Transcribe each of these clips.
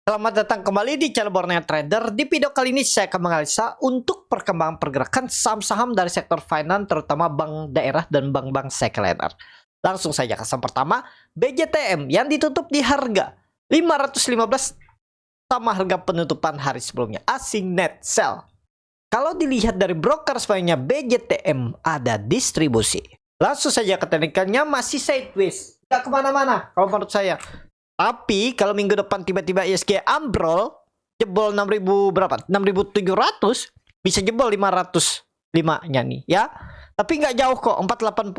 Selamat datang kembali di channel Borneo Trader. Di video kali ini saya akan menganalisa untuk perkembangan pergerakan saham-saham dari sektor finance, terutama bank daerah dan bank-bank sekunder. Langsung saja ke saham pertama, BJTM yang ditutup di harga 515 sama harga penutupan hari sebelumnya. Asing net sell. Kalau dilihat dari broker sebenarnya BJTM ada distribusi. Langsung saja ke teknikalnya, masih sideways, nggak kemana-mana kalau menurut saya. Tapi kalau minggu depan tiba-tiba ISG ambrol, jebol 6.000 berapa? 6.700, bisa jebol 505-nya nih ya. Tapi nggak jauh kok, 480.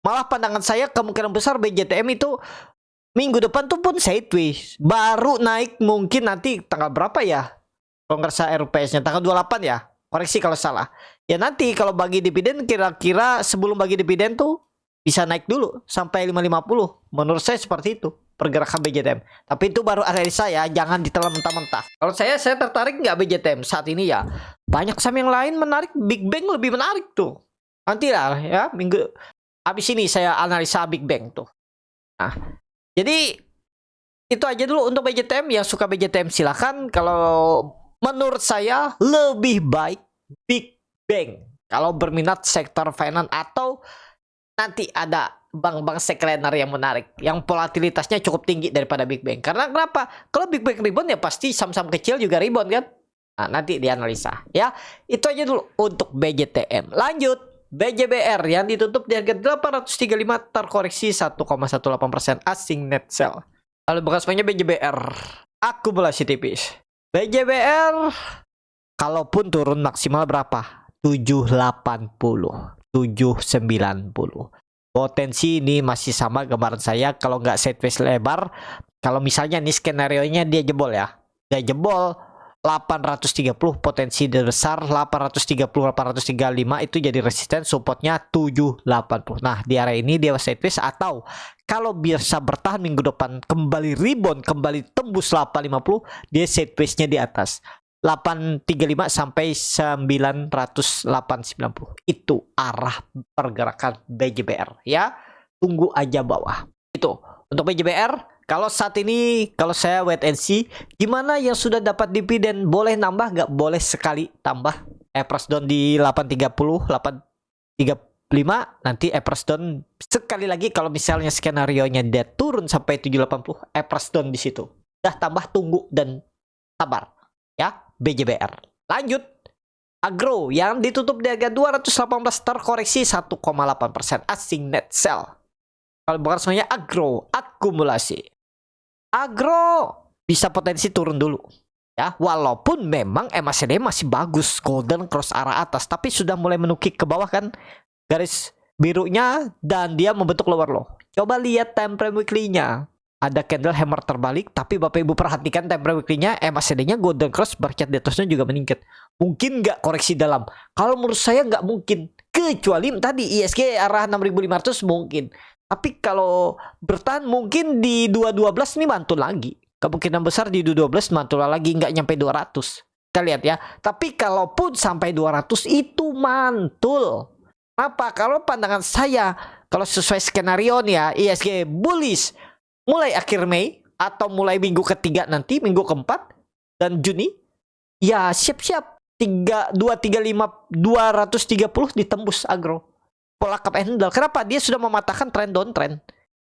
Malah pandangan saya kemungkinan besar BJTM itu minggu depan tuh pun sideways. Baru naik mungkin nanti tanggal berapa ya? Kalau nggak salah RPS-nya tanggal 28 ya. Koreksi kalau salah. Ya nanti kalau bagi dividen kira-kira sebelum bagi dividen tuh bisa naik dulu sampai 550. Menurut saya seperti itu pergerakan BJTM. Tapi itu baru analisa ya, jangan ditelan mentah-mentah. Kalau saya tertarik nggak BJTM saat ini ya. Banyak saham yang lain menarik, Big Bang lebih menarik tuh. Nanti lah ya, minggu habis ini saya analisa Big Bang tuh. Nah, jadi itu aja dulu untuk BJTM. Yang suka BJTM silakan. Kalau menurut saya lebih baik Big Bang. Kalau berminat sektor finance atau nanti ada bank-bank sekunder yang menarik, yang volatilitasnya cukup tinggi daripada Big Bang. Karena kenapa? Kalau Big Bang rebound ya pasti saham-saham kecil juga rebound kan? Nah, nanti dianalisa ya. Itu aja dulu untuk BJTM. Lanjut, BJBR yang ditutup di harga 835 terkoreksi 1,18% asing net sell. Lalu bekasnya BJBR akumulasi tipis. BJBR kalaupun turun maksimal berapa? 780. 790. Potensi ini masih sama gambaran saya, kalau nggak sideways lebar. Kalau misalnya nih skenario-nya dia jebol ya. Dia jebol 830, potensi besar 830 835 itu jadi resisten, supportnya 780. Nah, di area ini dia sideways, atau kalau bisa bertahan minggu depan kembali rebound, kembali tembus 850, dia sideways-nya di atas 835 sampai 900, 890. Itu arah pergerakan BJBR ya. Tunggu aja bawah. Itu untuk BJBR. Kalau saat ini, kalau saya wait and see, gimana yang sudah dapat dividen boleh nambah nggak? Boleh sekali tambah. Price down di 830, 835. Nanti price down sekali lagi kalau misalnya skenario-nya dia turun sampai 780, price down di situ. Dah tambah, tunggu dan sabar ya. BJBR. Lanjut, Agro yang ditutup di harga 218 terkoreksi 1,8% asing net sell. Kalau bukan semuanya Agro akumulasi. Agro bisa potensi turun dulu ya, walaupun memang MACD masih bagus, golden cross arah atas, tapi sudah mulai menukik ke bawah kan garis birunya, dan dia membentuk lower low. Coba lihat time frame weekly-nya. Ada candle hammer terbalik, tapi Bapak Ibu perhatikan time frame weekly-nya, MACD-nya golden cross, bercat di atasnya juga meningkat. Mungkin nggak koreksi dalam? Kalau menurut saya nggak mungkin. Kecuali tadi ISG arah 6.500 mungkin. Tapi kalau bertahan mungkin di 212 nih mantul lagi. Kemungkinan besar di 212 mantul lagi, nggak nyampe 200. Kita lihat ya. Tapi kalaupun sampai 200 itu mantul. Apa? Kalau pandangan saya, kalau sesuai skenario nih ya, ISG bullish mulai akhir Mei atau mulai minggu ketiga nanti, minggu keempat dan Juni, ya siap-siap 235 230 ditembus Agro. Pola cup and handle. Kenapa? Dia sudah mematahkan trend downtrend.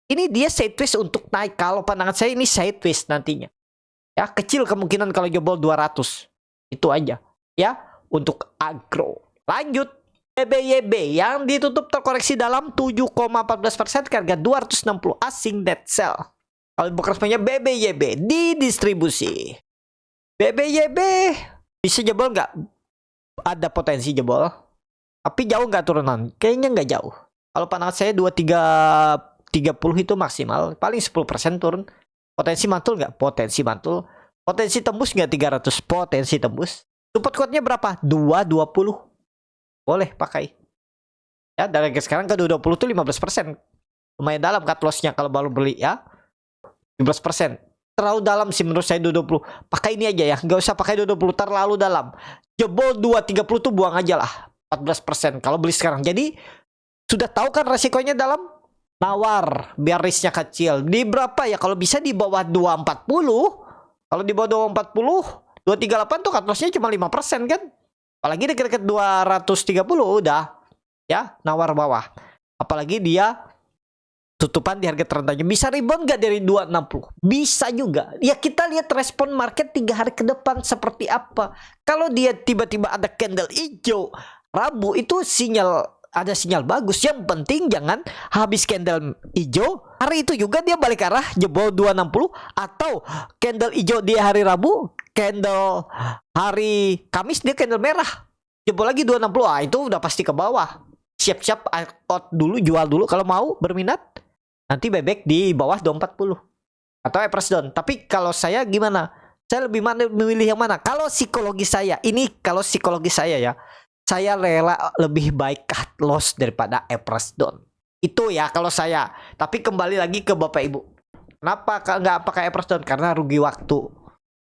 Ini dia sideways untuk naik. Kalau pandangan saya ini sideways nantinya. Ya, kecil kemungkinan kalau jebol 200. Itu aja ya untuk Agro. Lanjut, BBYB yang ditutup terkoreksi dalam 7,14% ke harga 260 asing net sell. Kalau bekerjanya BBYB di distribusi. BBYB bisa jebol nggak? Ada potensi jebol. Tapi jauh nggak turunan? Kayaknya nggak jauh. Kalau pandangan saya 2330 itu maksimal. Paling 10% turun. Potensi mantul nggak? Potensi mantul. Potensi tembus nggak 300? Potensi tembus. Support kuatnya berapa? 220. Boleh pakai ya. Dari sekarang ke 220 tuh 15%. Lumayan dalam cut loss-nya kalau baru beli ya. 15%. Terlalu dalam sih menurut saya 220. Pakai ini aja ya. Nggak usah pakai 220 terlalu dalam. Jebol 230 tuh buang aja lah. 14% kalau beli sekarang. Jadi sudah tahu kan resikonya dalam. Nawar biar risknya kecil. Di berapa ya? Kalau bisa di bawah 240. Kalau di bawah 240, 238 tuh cut loss-nya cuma 5% kan. Apalagi dekat-dekat 230 udah ya nawar bawah. Apalagi dia tutupan di harga terendahnya. Bisa rebound nggak dari 260? Bisa juga. Ya kita lihat respon market 3 hari ke depan seperti apa. Kalau dia tiba-tiba ada candle hijau Rabu, itu ada sinyal bagus. Yang penting jangan habis candle hijau hari itu juga dia balik arah jebol 260, atau candle hijau di hari Rabu, candle hari Kamis dia candle merah jebol lagi 260. Itu udah pasti ke bawah. Siap-siap out dulu, jual dulu kalau mau berminat. Nanti buyback di bawah 240 atau average down. Tapi kalau saya gimana? Saya lebih memilih yang mana? Kalau psikologi saya, ya, saya rela lebih baik cut loss daripada average down. Itu ya kalau saya. Tapi kembali lagi ke Bapak Ibu. Kenapa nggak pakai average down? Karena rugi waktu.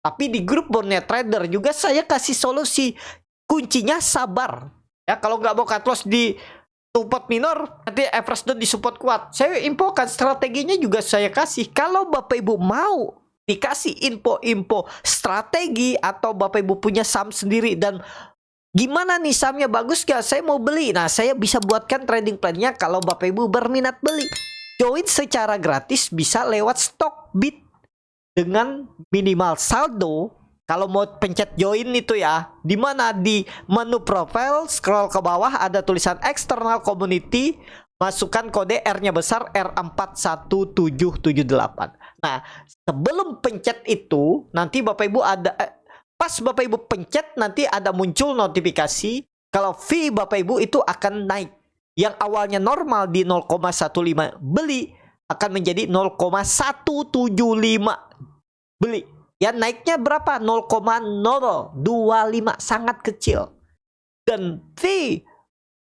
Tapi di grup Borneo Trader juga saya kasih solusi. Kuncinya sabar. Ya, kalau nggak mau cut loss di support minor, nanti average down di support kuat. Saya infokan strateginya juga saya kasih. Kalau Bapak Ibu mau dikasih info-info strategi, atau Bapak Ibu punya saham sendiri dan gimana nih sahamnya bagus gak, saya mau beli. Nah, saya bisa buatkan trading plan-nya kalau Bapak Ibu berminat beli. Join secara gratis bisa lewat Stockbit dengan minimal saldo. Kalau mau pencet join itu ya, dimana di menu profile scroll ke bawah ada tulisan external community, masukkan kode R-nya besar R41778. Nah, sebelum pencet itu nanti Bapak Ibu ada pas Bapak Ibu pencet nanti ada muncul notifikasi kalau fee Bapak Ibu itu akan naik. Yang awalnya normal di 0,15 beli akan menjadi 0,175 beli. Ya, naiknya berapa? 0,025, sangat kecil. Dan fee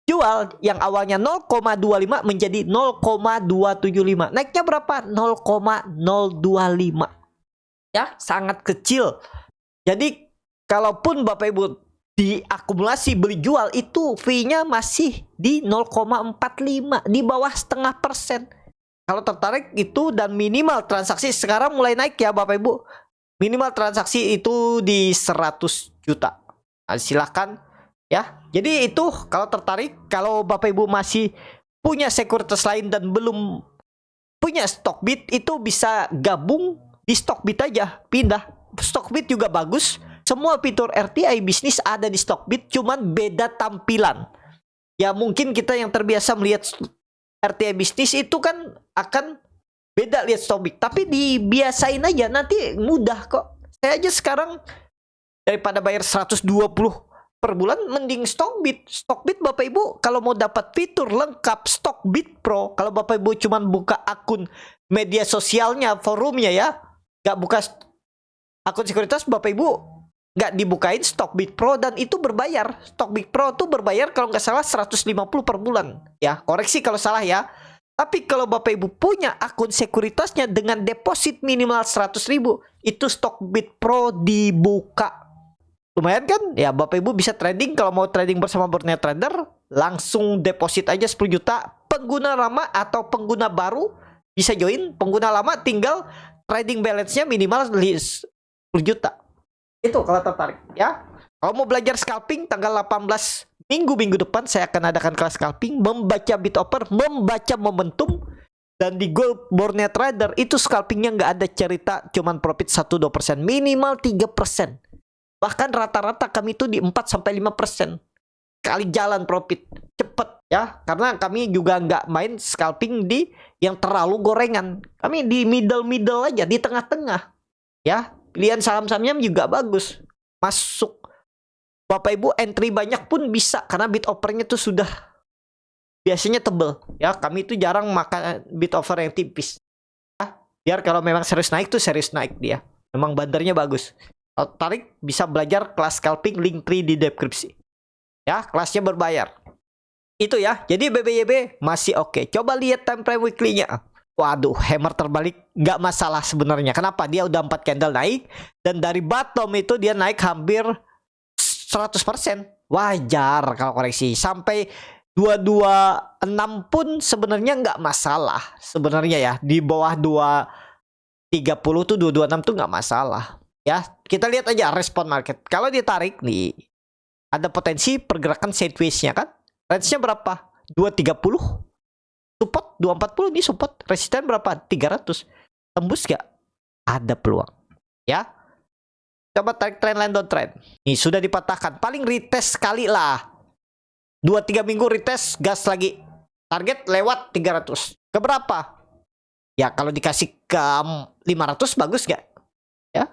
jual yang awalnya 0,25 menjadi 0,275. Naiknya berapa? 0,025. Ya, sangat kecil. Jadi kalaupun Bapak Ibu diakumulasi beli jual, itu fee-nya masih di 0,45, di bawah 0,5%. Kalau tertarik itu, dan minimal transaksi sekarang mulai naik ya Bapak Ibu. Minimal transaksi itu di 100 juta. Nah, silahkan ya. Jadi itu kalau tertarik, kalau Bapak Ibu masih punya sekuritas lain dan belum punya Stockbit, itu bisa gabung di Stockbit aja, pindah. Stockbit juga bagus. Semua fitur RTI bisnis ada di Stockbit, cuman beda tampilan. Ya mungkin kita yang terbiasa melihat RTI bisnis itu kan akan beda lihat Stockbit, tapi dibiasain aja, nanti mudah kok. Saya aja sekarang daripada bayar 120 per bulan, mending Stockbit. Stockbit Bapak Ibu kalau mau dapat fitur lengkap Stockbit Pro, kalau Bapak Ibu cuman buka akun media sosialnya, forumnya ya, nggak buka akun sekuritas, Bapak Ibu nggak dibukain Stockbit Pro, dan itu berbayar. Stockbit Pro tuh berbayar kalau nggak salah 150 per bulan. Ya, koreksi kalau salah ya. Tapi kalau Bapak Ibu punya akun sekuritasnya dengan deposit minimal 100.000, itu Stockbit Pro dibuka. Lumayan kan? Ya, Bapak Ibu bisa trading. Kalau mau trading bersama Borneo Trader, langsung deposit aja 10 juta. Pengguna lama atau pengguna baru bisa join. Pengguna lama tinggal trading balance-nya minimal 10 juta. Itu kalau tertarik ya. Kalau mau belajar scalping, tanggal 18 minggu depan saya akan adakan kelas scalping, membaca bid offer, membaca momentum. Dan di grup Borneo Trader itu scalpingnya nggak ada cerita cuman profit 1-2%, minimal 3%. Bahkan rata-rata kami itu di 4-5% kali jalan profit cepet ya, karena kami juga nggak main scalping di yang terlalu gorengan. Kami di middle aja, di tengah-tengah ya. Pilihan saham-sahamnya juga bagus, masuk Bapak Ibu entry banyak pun bisa, karena bid offernya tuh sudah biasanya tebel ya. Kami itu jarang makan bid offer yang tipis ya. Biar kalau memang serius naik tuh serius naik dia. Memang bandarnya bagus. Kalau tarik bisa belajar kelas scalping, link 3 di deskripsi. Ya, kelasnya berbayar. Itu ya. Jadi BBYB masih oke. Coba lihat time frame weekly-nya. Waduh, hammer terbalik nggak masalah sebenarnya. Kenapa? Dia udah 4 candle naik, dan dari bottom itu dia naik hampir 100%. Wajar kalau koreksi. Sampai 226 pun sebenarnya nggak masalah. Sebenarnya ya, di bawah 230 tuh 226 tuh nggak masalah. Ya, kita lihat aja respon market. Kalau ditarik nih, ada potensi pergerakan sideways-nya kan? Range-nya berapa? 230. Support 240 nih support. Resisten berapa? 300. Tembus gak? Ada peluang. Ya. Coba tarik trendline downtrend. Nih sudah dipatahkan. Paling retest sekali lah. 2-3 minggu retest, gas lagi. Target lewat 300. Ke berapa? Ya kalau dikasih ke 500 bagus gak? Ya.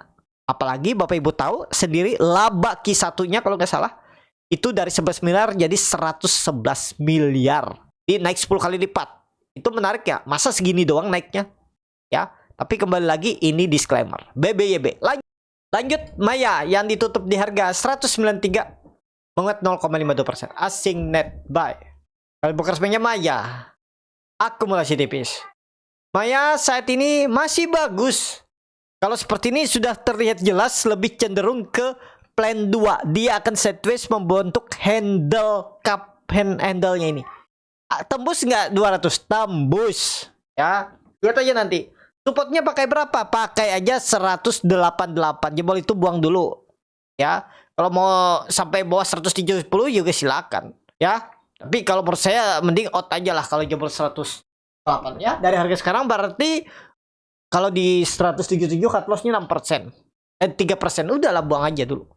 Apalagi Bapak Ibu tahu sendiri laba Q1-nya kalau nggak salah itu dari 11 miliar jadi 111 miliar. Jadi naik 10 kali lipat. Itu menarik ya. Masa segini doang naiknya? Ya. Tapi kembali lagi ini disclaimer. BBYB. Lanjut Maya yang ditutup di harga 193 menguat 0,52%. Asing net buy. Kalau bekerjanya Maya akumulasi tipis. Maya saat ini masih bagus. Kalau seperti ini sudah terlihat jelas lebih cenderung ke plan 2. Dia akan sideways membentuk handle cup handle-nya ini. Tembus nggak 200? Tembus. Ya, lihat aja nanti. Supportnya pakai berapa? Pakai aja 188. Jebol itu buang dulu. Ya, kalau mau sampai bawah 170 juga silakan. Ya, tapi kalau menurut saya mending out aja lah kalau jebol 108 ya. Dari harga sekarang berarti kalau di 177 cut loss-nya 6%. 3%. Udahlah buang aja dulu.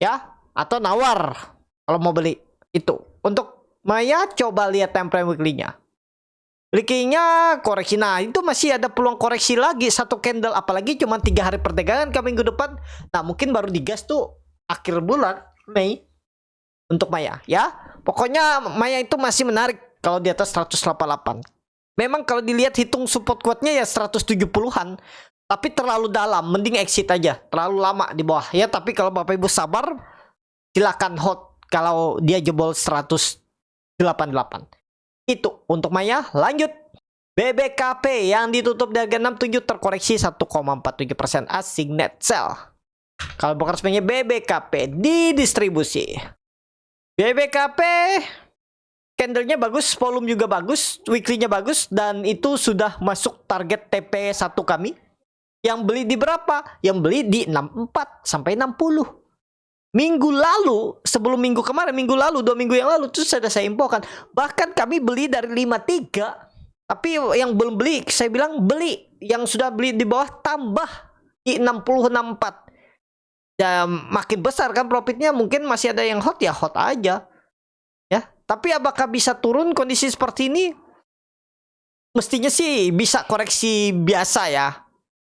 Ya, atau nawar kalau mau beli itu. Untuk Maya coba lihat time frame weekly-nya. Weekly-nya koreksi. Nah, itu masih ada peluang koreksi lagi satu candle, apalagi cuma 3 hari perdagangan ke minggu depan. Nah, mungkin baru digas tuh akhir bulan Mei untuk Maya ya. Pokoknya Maya itu masih menarik kalau di atas 188. Memang kalau dilihat hitung support kuatnya ya 170-an. Tapi terlalu dalam, mending exit aja. Terlalu lama di bawah ya. Tapi kalau Bapak Ibu sabar, silakan hold kalau dia jebol 188. Itu untuk Maya. Lanjut BBKP yang ditutup di harga 67 terkoreksi 1,47%. Asing net sell. Kalau bukan resminya BBKP di distribusi. BBKP candlenya bagus, volume juga bagus, weekly-nya bagus, dan itu sudah masuk target TP1 kami. Yang beli di berapa? Yang beli di 64 sampai 60. Minggu lalu, sebelum minggu kemarin, minggu lalu, 2 minggu yang lalu, itu sudah saya infokan. Bahkan kami beli dari 53. Tapi yang belum beli, saya bilang beli. Yang sudah beli di bawah tambah di 60, 64. Ya, makin besar kan profitnya, mungkin masih ada yang hot ya hot aja ya. Tapi apakah bisa turun kondisi seperti ini? Mestinya sih bisa koreksi biasa ya.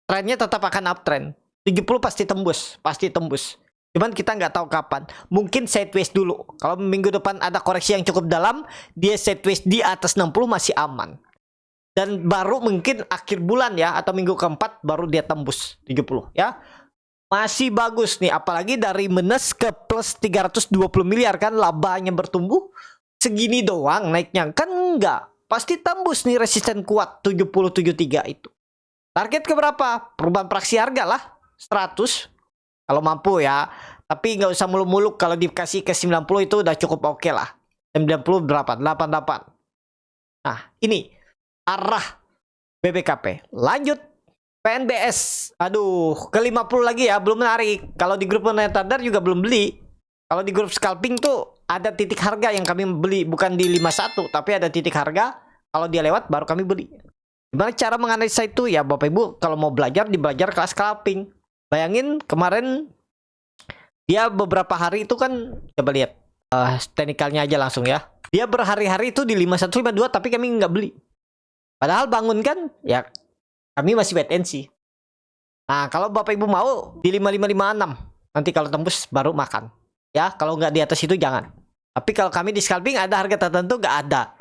Trennya tetap akan uptrend. 70 pasti tembus, pasti tembus. Cuman kita nggak tahu kapan. Mungkin sideways dulu. Kalau minggu depan ada koreksi yang cukup dalam, dia sideways di atas 60 masih aman. Dan baru mungkin akhir bulan ya, atau minggu keempat baru dia tembus 70 ya. Masih bagus nih, apalagi dari minus ke plus 320 miliar kan labanya bertumbuh. Segini doang naiknya kan enggak. Pasti tembus nih resisten kuat 70-73 itu. Target ke berapa? Perubahan praksi harga lah 100 kalau mampu ya. Tapi nggak usah muluk-muluk, kalau dikasih ke 90 itu udah cukup oke lah. 90 berapa? 88. Nah, ini arah BBKP. Lanjut PNBS, aduh, ke 50 lagi ya, belum menarik. Kalau di grup Netadar juga belum beli. Kalau di grup scalping tuh ada titik harga yang kami beli, bukan di 51, tapi ada titik harga. Kalau dia lewat baru kami beli. Gimana cara menganalisa itu? Ya Bapak Ibu kalau mau belajar, dibelajar kelas scalping. Bayangin kemarin dia beberapa hari itu kan, coba lihat teknikalnya aja langsung ya. Dia berhari-hari itu di 51, 52, tapi kami nggak beli. Padahal bangun kan, ya kami masih wait and see. Nah, kalau Bapak Ibu mau di 5556, nanti kalau tembus baru makan. Ya, kalau nggak di atas itu jangan. Tapi kalau kami di scalping ada harga tertentu nggak ada.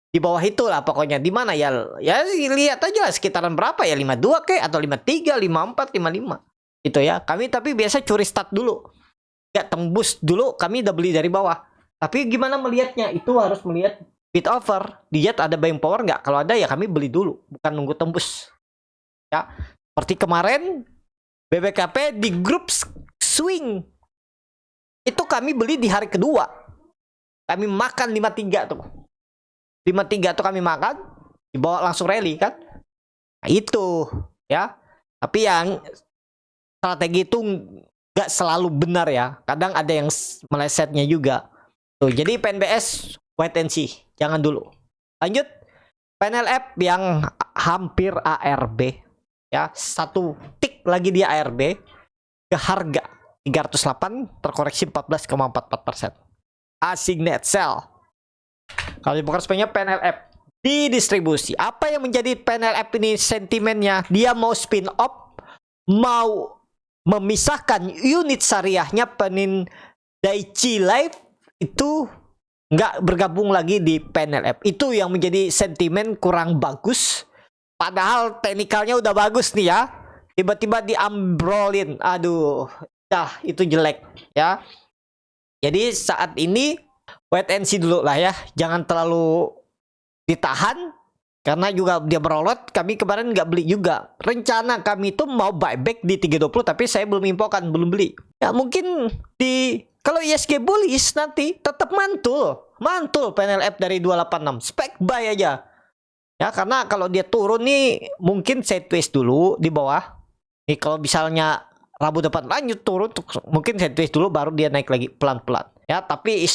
Di bawah itu lah pokoknya. Di mana ya? Ya lihat aja lah sekitaran berapa ya, 52 ke atau 53, 54, 55. Itu ya. Kami tapi biasa curi start dulu. Nggak tembus dulu, kami udah beli dari bawah. Tapi gimana melihatnya? Itu harus melihat bid offer. Dilihat ada buying power nggak? Kalau ada ya kami beli dulu, bukan nunggu tembus. Ya, seperti kemarin BBKP di grup swing itu kami beli di hari kedua. Kami makan 53 tuh. 53 tuh kami makan, dibawa langsung rally kan. Nah, itu ya. Tapi yang strategi itu nggak selalu benar ya. Kadang ada yang melesetnya juga. Tuh, jadi PNBS wait and see, jangan dulu. Lanjut, PNLF yang hampir ARB ya, satu tik lagi dia ARB ke harga 308 terkoreksi 14,44%. Asing net sell. Kalau dibongkar sebenarnya PNLF di distribusi. Apa yang menjadi PNLF ini sentimennya? Dia mau spin off, mau memisahkan unit syariahnya Penin Daiichi Life itu nggak bergabung lagi di PNLF. Itu yang menjadi sentimen kurang bagus. Padahal teknikalnya udah bagus nih ya. Tiba-tiba diambrolin. Aduh, dah itu jelek ya. Jadi saat ini wait and see dulu lah ya. Jangan terlalu ditahan. Karena juga dia merolot. Kami kemarin nggak beli juga. Rencana kami itu mau buyback di 320. Tapi saya belum infokan, belum beli. Ya mungkin kalau ISG bullish nanti tetap mantul PNLF dari 286. Spek buy aja. Ya karena kalau dia turun nih mungkin sideways dulu di bawah. Nih kalau misalnya Rabu depan lanjut turun, mungkin sideways dulu baru dia naik lagi pelan-pelan. Ya tapi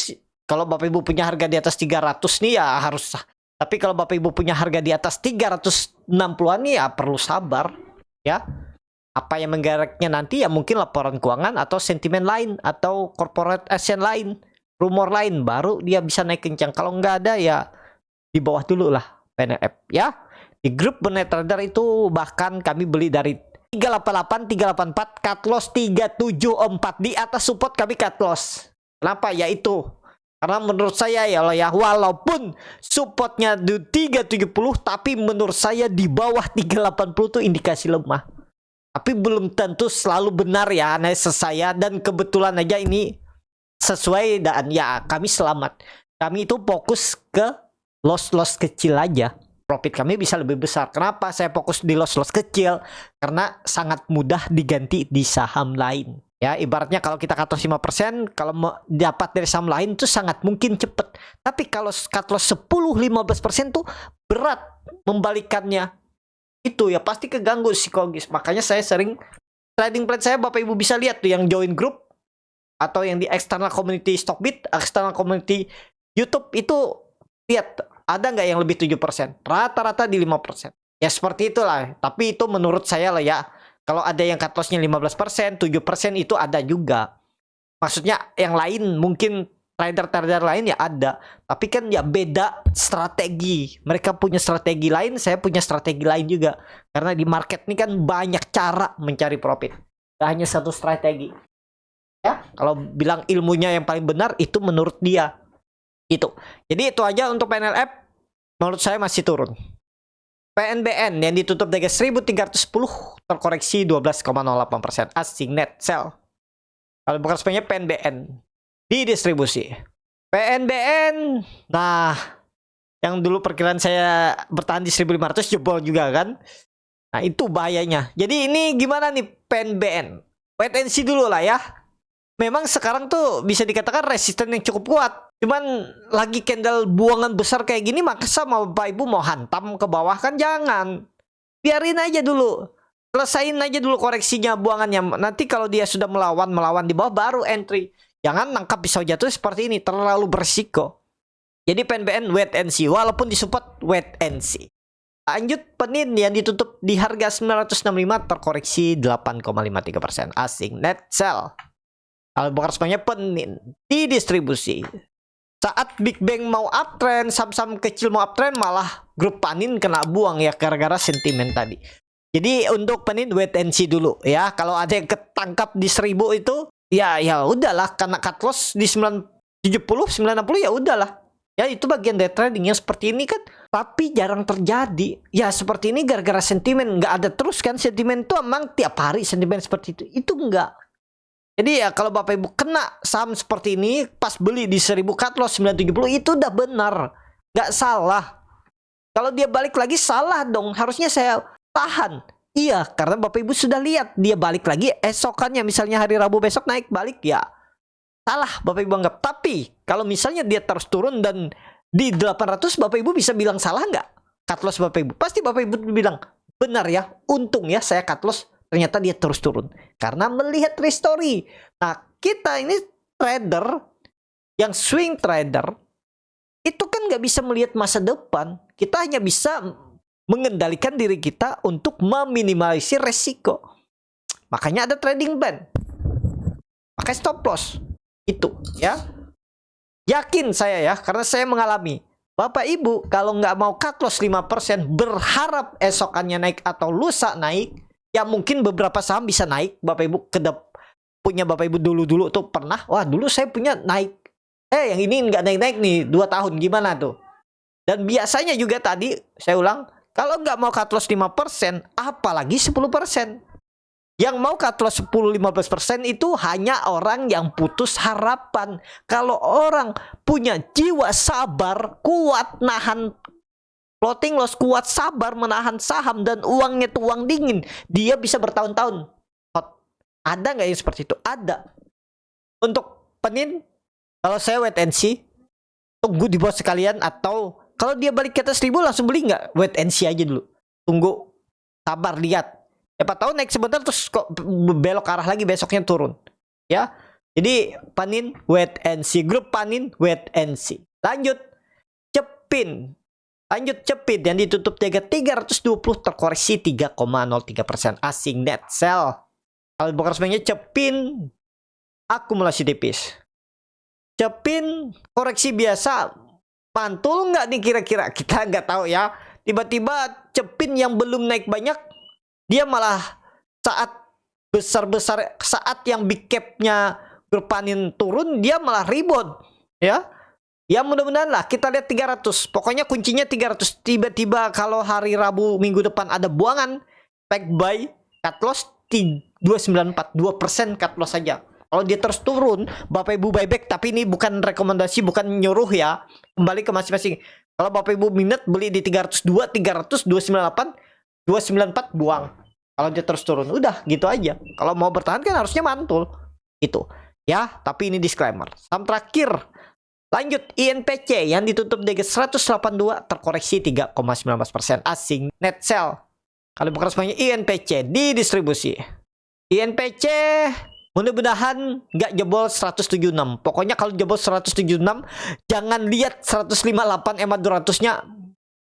kalau Bapak Ibu punya harga di atas 300 nih ya harus. Tapi kalau Bapak Ibu punya harga di atas 360-an nih ya perlu sabar. Ya. Apa yang menggeraknya nanti ya mungkin laporan keuangan atau sentimen lain atau corporate action lain, rumor lain baru dia bisa naik kencang. Kalau nggak ada ya di bawah dulu lah PNLF ya. Di grup Bonet Trader itu bahkan kami beli dari 388, 384, cut loss 374 di atas support kami cut loss. Kenapa? Ya itu. Karena menurut saya ya walaupun supportnya di 370 tapi menurut saya di bawah 380 itu indikasi lemah. Tapi belum tentu selalu benar ya analisa saya dan kebetulan aja ini sesuai dan ya kami selamat. Kami itu fokus ke loss kecil aja. Profit kami bisa lebih besar. Kenapa saya fokus di loss kecil? Karena sangat mudah diganti di saham lain. Ya ibaratnya kalau kita cut loss 5%, kalau dapat dari saham lain itu sangat mungkin cepet. Tapi kalau cut loss 10-15% tuh berat membalikannya. Itu ya pasti keganggu psikologis. Makanya saya sering trading plan saya Bapak Ibu bisa lihat tuh yang join group atau yang di external community Stockbit, external community YouTube itu lihat ada nggak yang lebih 7%? Rata-rata di 5%. Ya seperti itulah. Tapi itu menurut saya lah ya. Kalau ada yang cut loss-nya 15%, 7% itu ada juga. Maksudnya yang lain mungkin trader lain ya ada, tapi kan ya beda strategi. Mereka punya strategi lain, saya punya strategi lain juga. Karena di market ini kan banyak cara mencari profit. Gak hanya satu strategi. Ya, kalau bilang ilmunya yang paling benar itu menurut dia. Itu. Jadi itu aja untuk PNLF. Menurut saya masih turun. PNBN yang ditutup dari 1310 terkoreksi 12,08%. Asing net sell. Kalau bukan sebenarnya PNBN di distribusi. PNBN, nah yang dulu perkiraan saya bertahan di 1500 jebol juga kan. Nah itu bahayanya. Jadi ini gimana nih PNBN? Wait and see dulu lah ya. Memang sekarang tuh bisa dikatakan resisten yang cukup kuat. Cuman lagi candle buangan besar kayak gini, maka sama Bapak Ibu mau hantam ke bawah kan jangan. Biarin aja dulu. Selesain aja dulu koreksinya buangannya. Nanti kalau dia sudah melawan di bawah baru entry. Jangan nangkap pisau jatuh seperti ini, terlalu berisiko. Jadi PNBN wait and see, walaupun disupport wait and see. Lanjut Penin yang ditutup di harga 965 terkoreksi 8,53%. Asing net sell. Kalau bakar semuanya Penin di distribusi. Saat Big Bang mau uptrend, saham-saham kecil mau uptrend, malah grup Panin kena buang ya gara-gara sentimen tadi. Jadi untuk Penin wait and see dulu ya. Kalau ada yang ketangkap di 1000 itu ya udahlah, karena cut loss di 970, 960 ya udahlah. Ya itu bagian day trading yang seperti ini kan. Tapi jarang terjadi. Ya seperti ini gara-gara sentimen. Nggak ada terus kan sentimen itu emang tiap hari sentimen seperti itu. Itu enggak. Jadi ya kalau Bapak Ibu kena saham seperti ini pas beli di 1000 cut loss 970 itu udah benar. Nggak salah. Kalau dia balik lagi salah dong. Harusnya saya tahan. Iya, karena Bapak Ibu sudah lihat dia balik lagi esokannya, misalnya hari Rabu besok naik balik ya. Salah Bapak Ibu anggap. Tapi kalau misalnya dia terus turun dan di 800 Bapak Ibu bisa bilang salah nggak? Cut loss Bapak Ibu. Pasti Bapak Ibu bilang benar ya, untung ya saya cut loss ternyata dia terus turun karena melihat history. Nah, kita ini trader yang swing trader itu kan nggak bisa melihat masa depan. Kita hanya bisa mengendalikan diri kita untuk meminimalisir resiko. Makanya ada trading plan, pakai stop loss itu ya. Yakin saya ya, karena saya mengalami. Bapak Ibu kalau nggak mau cut loss 5%, berharap esokannya naik atau lusa naik, ya mungkin beberapa saham bisa naik. Bapak Ibu punya Bapak Ibu dulu tuh pernah, wah dulu saya punya naik, yang ini nggak naik-naik nih 2 tahun, gimana tuh. Dan biasanya juga tadi saya ulang, kalau nggak mau cut loss 5%, apalagi 10%. Yang mau cut loss 10-15% itu hanya orang yang putus harapan. Kalau orang punya jiwa sabar, kuat nahan floating loss, kuat sabar menahan saham dan uangnya itu uang dingin, dia bisa bertahun-tahun. Ada nggak yang seperti itu? Ada. Untuk penin, kalau saya wait and see, tunggu di bawah sekalian, atau kalau dia balik ke atas 1000 langsung beli nggak? Wait and see aja dulu. Tunggu, sabar, lihat. Siapa tahu naik sebentar terus kok belok arah lagi, besoknya turun. Ya. Jadi panin wait and see, grup panin wait and see. Lanjut Cepin. Lanjut Cepin yang ditutup 320 terkoreksi 3,03%. Asing net sell. Kalau bukan sebenarnya Cepin akumulasi tipis. Cepin koreksi biasa, mantul nggak nih kira-kira? Kita nggak tahu ya. Tiba-tiba Cepin yang belum naik banyak, dia malah saat besar-besar, saat yang big cap-nya berpanin turun, dia malah rebound ya. Ya mudah-mudahan lah, kita lihat 300. Pokoknya kuncinya 300. Tiba-tiba kalau hari Rabu minggu depan ada buangan, take buy, cut loss 294, 2% cut loss saja. Kalau dia terus turun, Bapak Ibu buyback, tapi ini bukan rekomendasi, bukan nyuruh ya. Kembali ke masing-masing. Kalau Bapak Ibu minat beli di 302, 300, 298, 294 buang. Kalau dia terus turun, udah gitu aja. Kalau mau bertahan kan harusnya mantul. Itu. Ya, tapi ini disclaimer. Saham terakhir. Lanjut INPC yang ditutup di 182 terkoreksi 3,19%. Asing net sell. Kalau bukan semuanya INPC di distribusi. INPC mudah-mudahan nggak jebol 176. Pokoknya kalau jebol 176 jangan lihat 158 EMA 200-nya.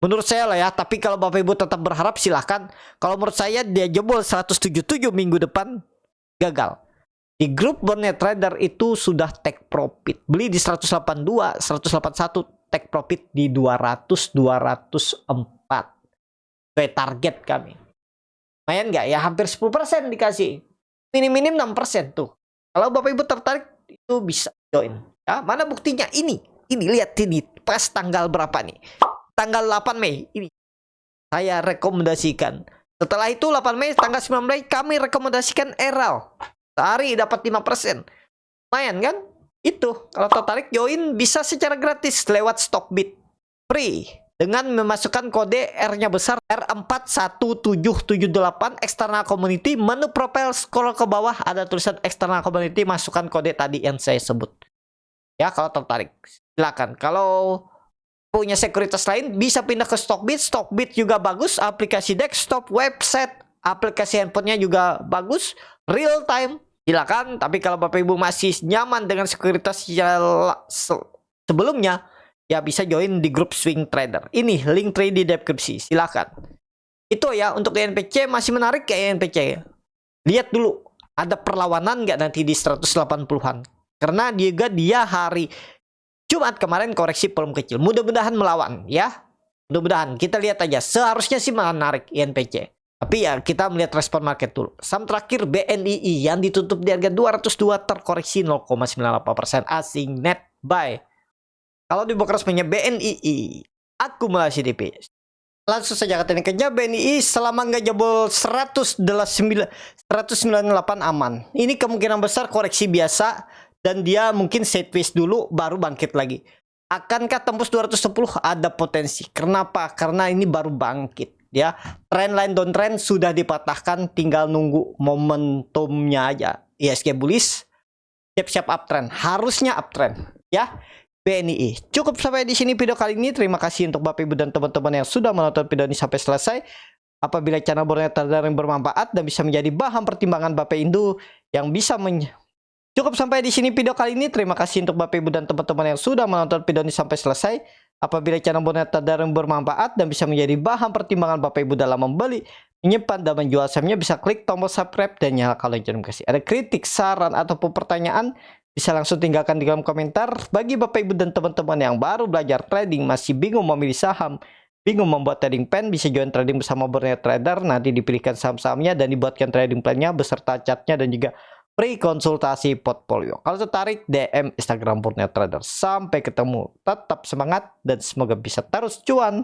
Menurut saya lah ya, tapi kalau Bapak Ibu tetap berharap silahkan. Kalau menurut saya dia jebol 177 minggu depan, gagal. Di grup Bonnet Trader itu sudah take profit. Beli di 182, 181, take profit di 200, 204. Itu target kami. Lumayan nggak ya? Hampir 10% dikasih. Minim-minim 6% tuh. Kalau Bapak Ibu tertarik, itu bisa join. Ya, mana buktinya? Ini lihat ini. Pas tanggal berapa nih? Tanggal 8 Mei ini saya rekomendasikan. Setelah itu 8 Mei tanggal 9 Mei kami rekomendasikan Eral. Sehari dapat 5%. Lumayan kan? Itu kalau tertarik join bisa secara gratis lewat Stockbit. Free dengan memasukkan kode R-nya besar R41778 external community. Menu profile scroll ke bawah ada tulisan external community, masukkan kode tadi yang saya sebut. Ya, kalau tertarik silakan. Kalau punya sekuritas lain bisa pindah ke Stockbit. Stockbit juga bagus, aplikasi desktop, website, aplikasi handphonenya juga bagus, real time, silakan. Tapi kalau Bapak Ibu masih nyaman dengan sekuritas sebelumnya, ya bisa join di grup Swing Trader. Ini link trade di deskripsi, silakan. Itu ya untuk INPC, masih menarik kayak INPC. Lihat dulu ada perlawanan nggak nanti di 180-an. Karena dia hari Jumat kemarin koreksi volume kecil. Mudah-mudahan melawan ya. Mudah-mudahan. Kita lihat aja. Seharusnya sih menarik INPC. Tapi ya kita melihat respon market dulu. Saham terakhir BNII yang ditutup di harga 202 terkoreksi 0,98%. Asing net buy. Kalau di broker resminya BNII akumulasi tipis. Langsung saja katanya kerja BNI selama nggak jebol 198 aman. Ini kemungkinan besar koreksi biasa. Dan dia mungkin sideways dulu baru bangkit lagi. Akankah tembus 210? Ada potensi. Kenapa? Karena ini baru bangkit ya. Trendline downtrend sudah dipatahkan, tinggal nunggu momentumnya aja. ISG bullish, siap-siap uptrend. Harusnya uptrend ya. BNI. Cukup sampai di sini video kali ini. Terima kasih untuk Bapak Ibu dan teman-teman yang sudah menonton video ini sampai selesai. apabila channel Borneo Trader yang bermanfaat dan bisa menjadi bahan pertimbangan Bapak Ibu yang bisa Cukup sampai di sini video kali ini. Terima kasih untuk Bapak Ibu dan teman-teman yang sudah menonton video ini sampai selesai. Apabila channel Borneo Trader yang bermanfaat dan bisa menjadi bahan pertimbangan Bapak Ibu dalam membeli, menyimpan dan menjual sahamnya, bisa klik tombol subscribe dan nyalakan lonceng notifikasi. Ada kritik, saran ataupun pertanyaan, bisa langsung tinggalkan di kolom komentar. Bagi Bapak Ibu dan teman-teman yang baru belajar trading, masih bingung memilih saham, bingung membuat trading plan, bisa join trading bersama Borneo Trader. Nanti dipilihkan saham-sahamnya dan dibuatkan trading plan-nya beserta chartnya dan juga free konsultasi portfolio. Kalau tertarik, DM Instagram Borneo Trader. Sampai ketemu. Tetap semangat dan semoga bisa terus cuan.